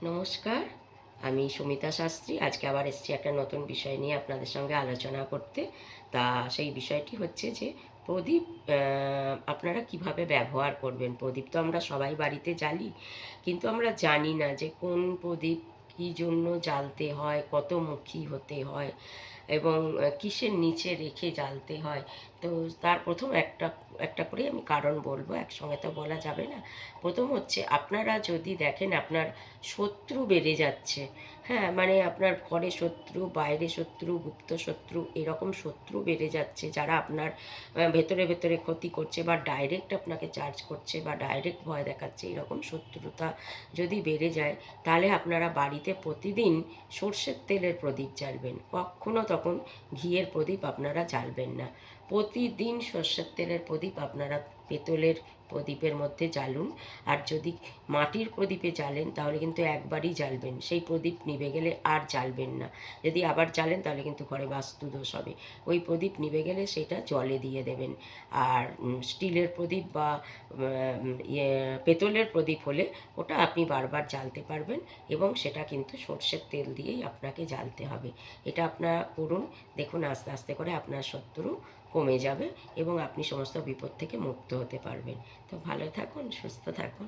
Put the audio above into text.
নমস্কার, আমি সুমিতা শাস্ত্রী। আজকে আবার এসেছি একটা নতুন বিষয় নিয়ে আপনাদের সঙ্গে আলোচনা করতে। তা সেই বিষয়টি হচ্ছে যে প্রদীপ আপনারা কিভাবে ব্যবহার করবেন। প্রদীপ তো আমরা সবাই বাড়িতে জ্বালি, কিন্তু আমরা জানি না যে কোন প্রদীপ কী জন্য জ্বালতে হয়, কত মুখী হতে হয় এবং কিসের নিচে রেখে জ্বালতে হয়। তো তার প্রথম একটা একটা করেই আমি কারণ বলবো, একসঙ্গে তো বলা যাবে না। প্রথম হচ্ছে, আপনারা যদি দেখেন আপনার শত্রু বেড়ে যাচ্ছে, হ্যাঁ, মানে আপনার ঘরে শত্রু, বাইরে শত্রু, গুপ্ত শত্রু, এরকম শত্রু বেড়ে যাচ্ছে যারা আপনার ভেতরে ভেতরে ক্ষতি করছে বা ডাইরেক্ট আপনাকে চার্জ করছে বা ডাইরেক্ট ভয় দেখাচ্ছে, এরকম শত্রুতা যদি বেড়ে যায়, তাহলে আপনারা বাড়িতে প্রতিদিন সর্ষের তেলের প্রদীপ জ্বালবেন। কখনো তখন ঘিয়ের প্রদীপ আপনারা জ্বালবেন না। প্রতিদিন সর্ষের তেলের প্রদীপ আপনারা পেতলের প্রদীপের মধ্যে জ্বালুন। আর যদি মাটির প্রদীপে জ্বালেন তাহলে কিন্তু একবারই জ্বালবেন, সেই প্রদীপ নিভে গেলে আর জ্বালবেন না। যদি আবার জ্বালেন তাহলে কিন্তু ঘরে বাস্তুদোষ হবে। ওই প্রদীপ নিভে গেলে সেটা জলে দিয়ে দেবেন। আর স্টিলের প্রদীপ বা পেতলের প্রদীপ হলে ওটা আপনি বারবার জ্বালতে পারবেন, এবং সেটা কিন্তু সর্ষের তেল দিয়েই আপনাকে জ্বালতে হবে। এটা আপনারা করুন, দেখুন আস্তে আস্তে করে আপনার শত্রু কমে যাবে এবং আপনি সমস্ত বিপদ থেকে মুক্ত হতে পারবেন। তো ভালো থাকুন, সুস্থ থাকুন।